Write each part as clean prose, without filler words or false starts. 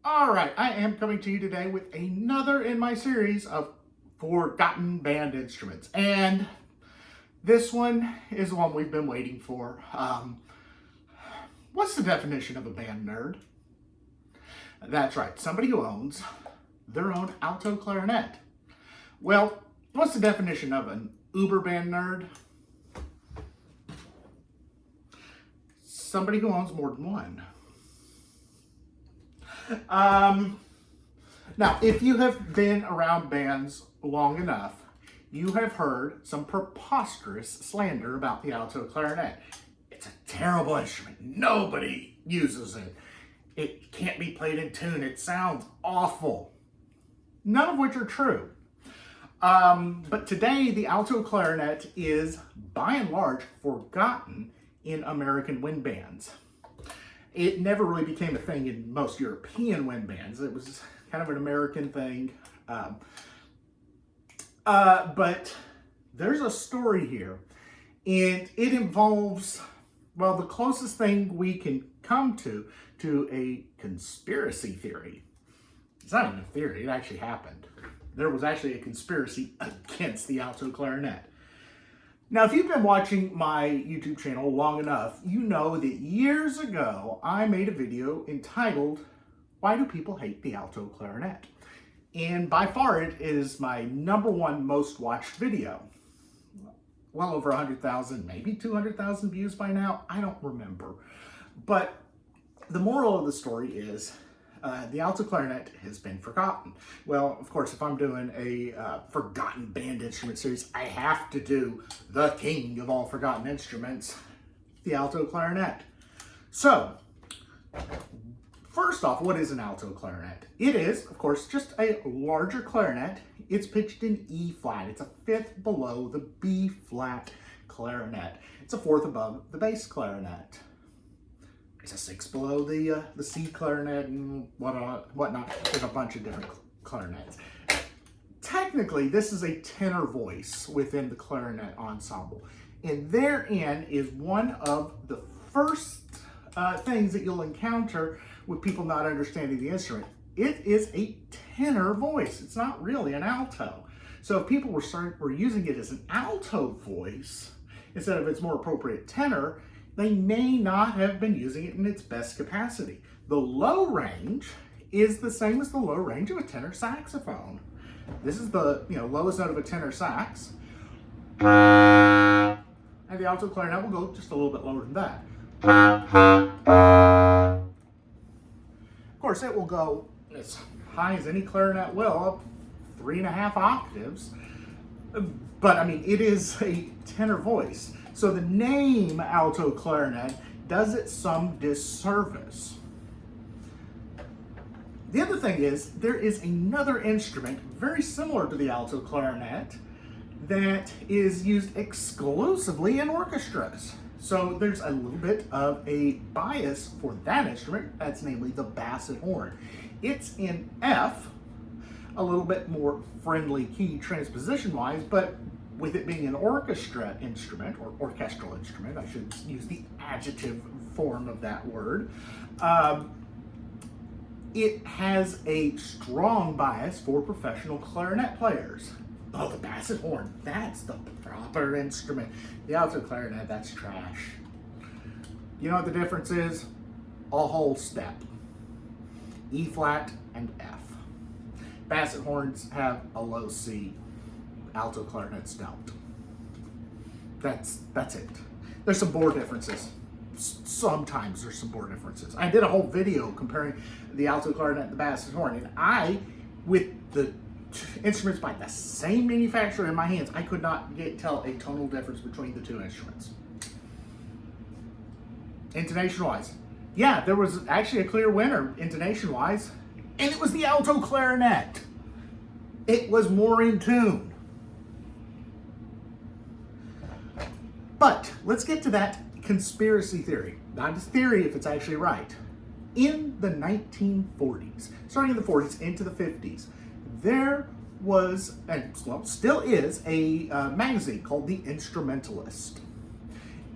All right, I am coming to you today with another in my series of forgotten band instruments. And this one is the one we've been waiting for. What's the definition of a band nerd? That's right, somebody who owns their own alto clarinet. Well, what's the definition of an uber band nerd? Somebody who owns more than one. Now, if you have been around bands long enough, you have heard some preposterous slander about the alto clarinet. It's a terrible instrument. Nobody uses it. It can't be played in tune. It sounds awful. None of which are true. But today, the alto clarinet is, by and large, forgotten in American wind bands. It never really became a thing in most European wind bands. It was kind of an American thing. But there's a story here, and it involves, well, the closest thing we can come to a conspiracy theory. It's not even a theory, it actually happened. There was actually a conspiracy against the alto clarinet. Now, if you've been watching my YouTube channel long enough, you know that years ago, I made a video entitled, "Why Do People Hate the Alto Clarinet?" And by far, it is my #1 most watched video. Well over 100,000, maybe 200,000 views by now. I don't remember. But the moral of the story is, the alto clarinet has been forgotten. Well, of course, if I'm doing a forgotten band instrument series, I have to do the king of all forgotten instruments, the alto clarinet. So, first off, what is an alto clarinet? It is, of course, just a larger clarinet. It's pitched in E flat. It's a fifth below the B flat clarinet. It's a fourth above the bass clarinet. It's a sixth below the C clarinet and whatnot. There's a bunch of different clarinets. Technically, this is a tenor voice within the clarinet ensemble. And therein is one of the first things that you'll encounter with people not understanding the instrument. It is a tenor voice. It's not really an alto. So if people were using it as an alto voice, instead of its more appropriate tenor, they may not have been using it in its best capacity. The low range is the same as the low range of a tenor saxophone. This is the lowest note of a tenor sax. And the alto clarinet will go just a little bit lower than that. Of course, it will go as high as any clarinet will, up 3.5 octaves. But I mean, it is a tenor voice. So the name alto clarinet does it some disservice. The other thing is, there is another instrument very similar to the alto clarinet that is used exclusively in orchestras. So there's a little bit of a bias for that instrument. That's namely the basset horn. It's in F, a little bit more friendly key transposition-wise, but with it being an orchestra instrument, or orchestral instrument, I should use the adjective form of that word, it has a strong bias for professional clarinet players. Oh, the basset horn, that's the proper instrument. The alto clarinet, that's trash. You know what the difference is? A whole step. E flat and F. Basset horns have a low C. Alto clarinets don't. That's it. There's some bore differences. Sometimes there's some bore differences. I did a whole video comparing the alto clarinet and the basset horn, and with the instruments by the same manufacturer in my hands, I could not tell a tonal difference between the two instruments. Intonation-wise, yeah, there was actually a clear winner intonation-wise, and it was the alto clarinet. It was more in tune. But let's get to that conspiracy theory. Not a theory if it's actually right. In the 1940s, starting in the 40s into the 50s, there was, and still is, a magazine called The Instrumentalist.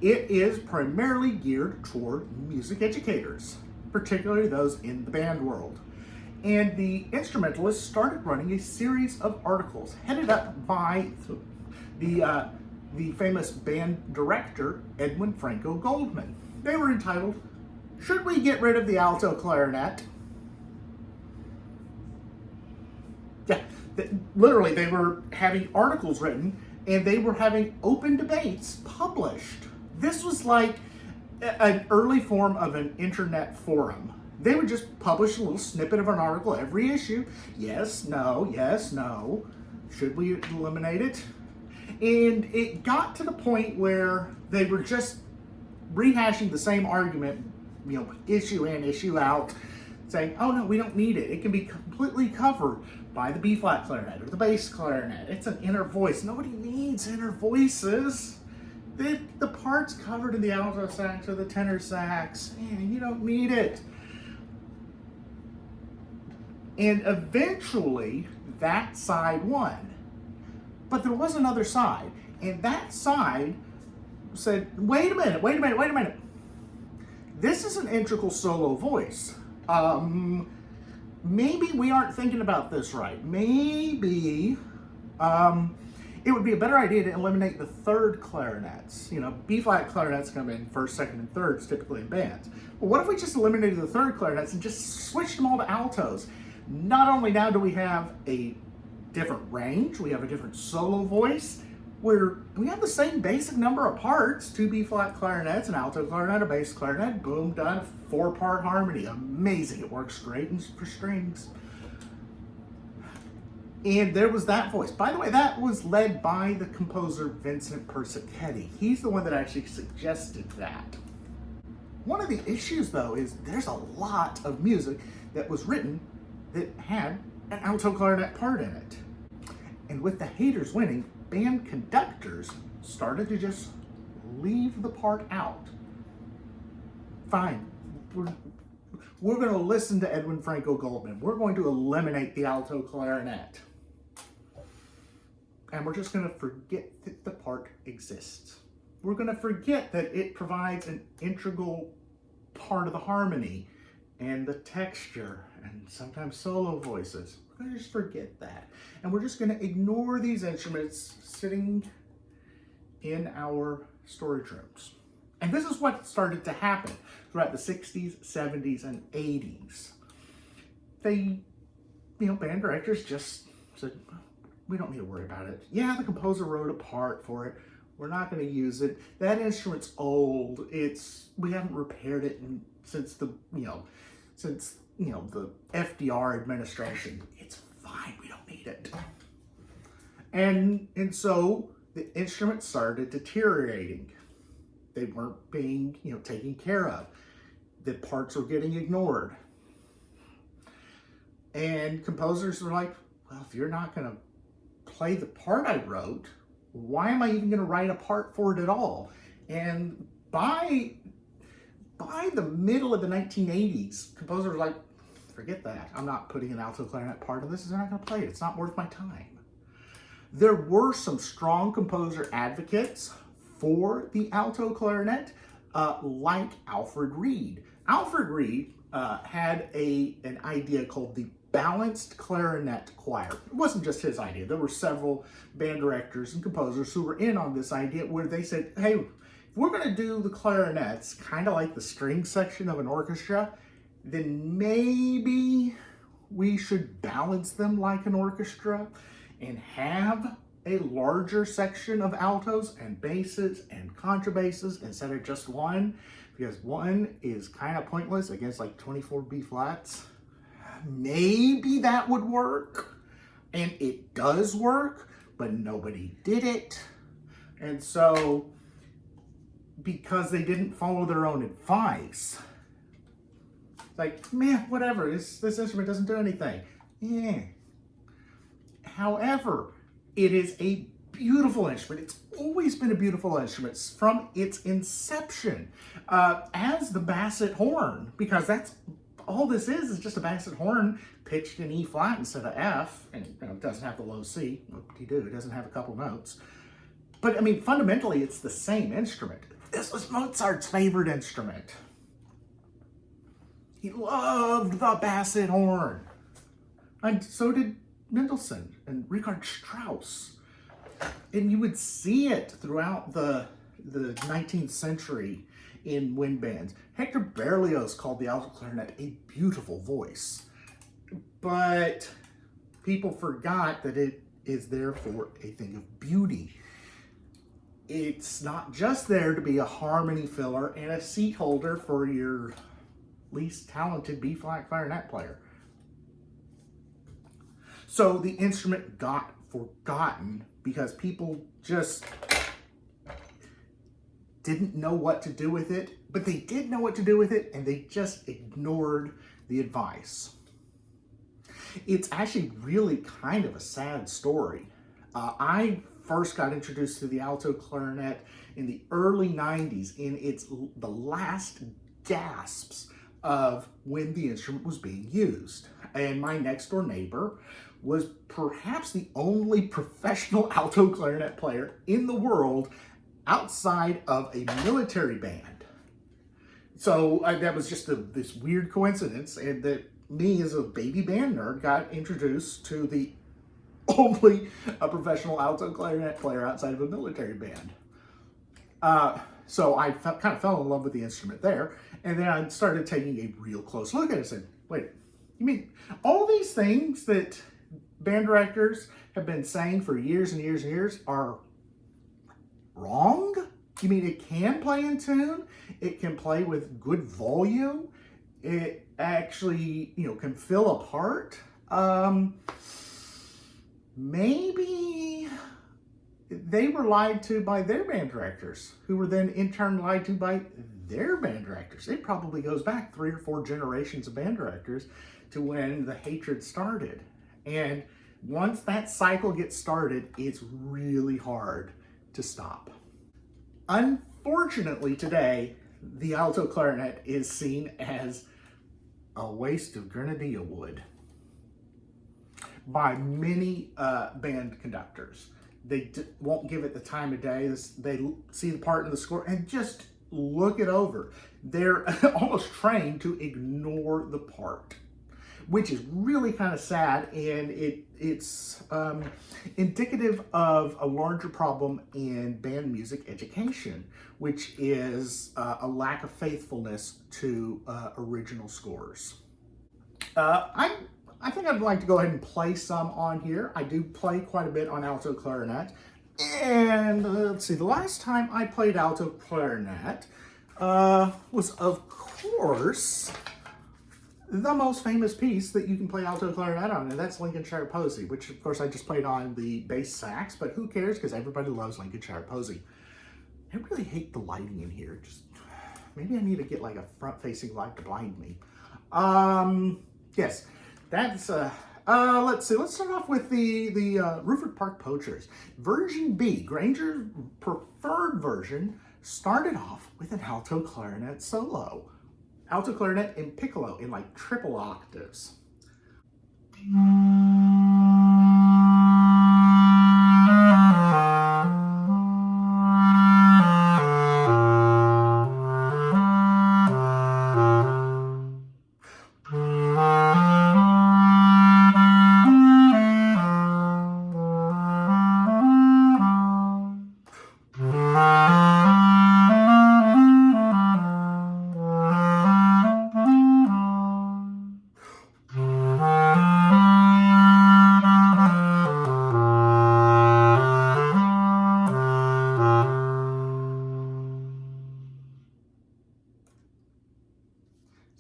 It is primarily geared toward music educators, particularly those in the band world. And the instrumentalists started running a series of articles headed up by the famous band director, Edwin Franco Goldman. They were entitled, "Should We Get Rid of the Alto Clarinet?" Yeah, literally they were having articles written and they were having open debates published. This was like an early form of an internet forum. They would just publish a little snippet of an article every issue. Yes, no, yes, no. Should we eliminate it? And it got to the point where they were just rehashing the same argument, issue in, issue out, saying, oh no, we don't need it. It can be completely covered by the B-flat clarinet or the bass clarinet. It's an inner voice. Nobody needs inner voices. The part's covered in the alto sax or the tenor sax. Man, you don't need it. And eventually, that side won. But there was another side. And that side said, wait a minute. This is an integral solo voice. Maybe we aren't thinking about this right. Maybe it would be a better idea to eliminate the third clarinets. B-flat clarinets come in first, second, and thirds typically in bands. Well, what if we just eliminated the third clarinets and just switched them all to altos? Not only now do we have a different range, we have a different solo voice, where we have the same basic number of parts, 2 B-flat clarinets, an alto clarinet, a bass clarinet, boom, done, 4-part harmony. Amazing, it works great for strings. And there was that voice. By the way, that was led by the composer Vincent Persichetti. He's the one that actually suggested that. One of the issues, though, is there's a lot of music that was written that had an alto clarinet part in it. And with the haters winning, band conductors started to just leave the part out. Fine, we're going to listen to Edwin Franco Goldman. We're going to eliminate the alto clarinet. And we're just going to forget that the part exists. We're going to forget that it provides an integral part of the harmony and the texture and sometimes solo voices. We're going to just forget that. And we're just going to ignore these instruments sitting in our storage rooms. And this is what started to happen throughout the 60s, 70s, and 80s. They, band directors just said, we don't need to worry about it. Yeah, the composer wrote a part for it. We're not going to use it. That instrument's old. We haven't repaired it since the FDR administration. It's fine. We don't need it. And so the instrument started deteriorating. They weren't being, taken care of. The parts were getting ignored. And composers were like, well, if you're not going to play the part I wrote, why am I even going to write a part for it at all? And by the middle of the 1980s, composers were like, forget that. I'm not putting an alto clarinet part in this. I'm not going to play it. It's not worth my time. There were some strong composer advocates for the alto clarinet, like Alfred Reed. Alfred Reed had an idea called the balanced clarinet choir. It wasn't just his idea. There were several band directors and composers who were in on this idea where they said, hey, if we're going to do the clarinets kind of like the string section of an orchestra, then maybe we should balance them like an orchestra and have a larger section of altos and basses and contrabasses instead of just one, because one is kind of pointless against like 24 B flats. Maybe that would work, and it does work, but nobody did it. And so, because they didn't follow their own advice, like, man, whatever, this instrument doesn't do anything. Yeah. However, it is a beautiful instrument. It's always been a beautiful instrument from its inception, as the basset horn, because that's all this is just a basset horn pitched in E flat instead of F, and it doesn't have the low C. It doesn't have a couple notes. But I mean, fundamentally, it's the same instrument. This was Mozart's favorite instrument. He loved the basset horn. And so did Mendelssohn and Richard Strauss. And you would see it throughout the 19th century in wind bands. Hector Berlioz called the alto clarinet a beautiful voice. But people forgot that it is there for a thing of beauty. It's not just there to be a harmony filler and a seat holder for your least talented B-flat clarinet player. So the instrument got forgotten because people just didn't know what to do with it, but they did know what to do with it, and they just ignored the advice. It's actually really kind of a sad story. I first got introduced to the alto clarinet in the early 90s, in the last gasps of when the instrument was being used. And my next door neighbor was perhaps the only professional alto clarinet player in the world outside of a military band. So that was just this weird coincidence, and that me as a baby band nerd got introduced to the only professional alto clarinet player outside of a military band. So I kind of fell in love with the instrument there, and then I started taking a real close look at it and said, wait, you mean all these things that band directors have been saying for years and years and years are wrong? You mean it can play in tune? It can play with good volume? It actually, can fill a part? Maybe they were lied to by their band directors, who were then in turn lied to by their band directors. It probably goes back 3 or 4 generations of band directors to when the hatred started. And once that cycle gets started, it's really hard to stop. Unfortunately, today, the alto clarinet is seen as a waste of grenadilla wood by many band conductors. They won't give it the time of day. They see the part in the score and just look it over. They're almost trained to ignore the part, which is really kind of sad, and it's indicative of a larger problem in band music education, which is a lack of faithfulness to original scores. I think I'd like to go ahead and play some on here. I do play quite a bit on alto clarinet. And let's see, the last time I played alto clarinet was, of course, the most famous piece that you can play alto clarinet on, and that's Lincolnshire Posy, which of course I just played on the bass sax, but who cares, because everybody loves Lincolnshire Posy. I really hate the lighting in here. Just maybe I need to get like a front-facing light to blind me. Yes, that's let's see. Let's start off with the Ruford Park Poachers. Version B, Granger's preferred version, started off with an alto clarinet solo. Alto clarinet and piccolo in like triple octaves.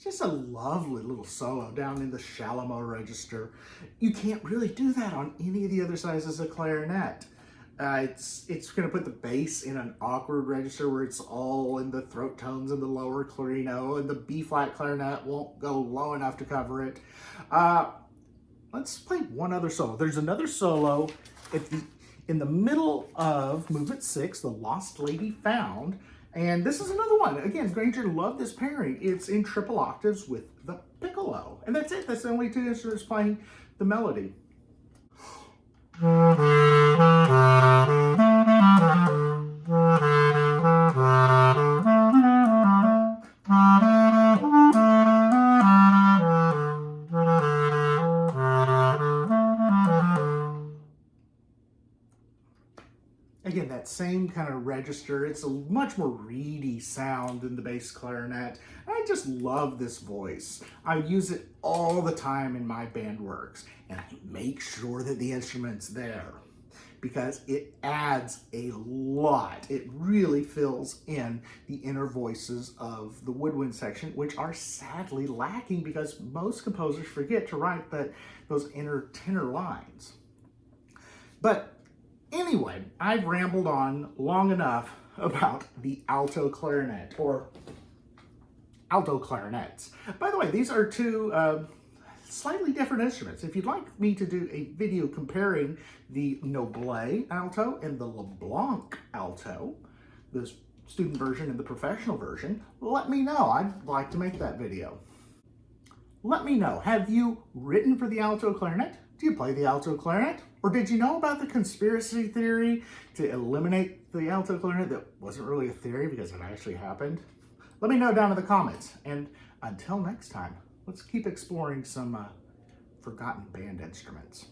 Just a lovely little solo down in the shallow register. You can't really do that on any of the other sizes of clarinet. It's going to put the bass in an awkward register where it's all in the throat tones and the lower clarino, and the B-flat clarinet won't go low enough to cover it. Let's play one other solo. There's another solo in the middle of movement 6, The Lost Lady Found. And this is another one. Again, Granger loved this pairing. It's in triple octaves with the piccolo. And that's it. That's the only 2 instruments playing the melody. again, that same kind of register. It's a much more reedy sound than the bass clarinet. I just love this voice. I use it all the time in my band works, and I make sure that the instrument's there because it adds a lot. It really fills in the inner voices of the woodwind section, which are sadly lacking because most composers forget to write those inner tenor lines. But anyway, I've rambled on long enough about the alto clarinet, or alto clarinets. By the way, these are two slightly different instruments. If you'd like me to do a video comparing the Noble alto and the LeBlanc alto, the student version and the professional version, let me know. I'd like to make that video. Let me know, have you written for the alto clarinet? Do you play the alto clarinet? Or did you know about the conspiracy theory to eliminate the alto clarinet that wasn't really a theory because it actually happened? Let me know down in the comments. And until next time, let's keep exploring some forgotten band instruments.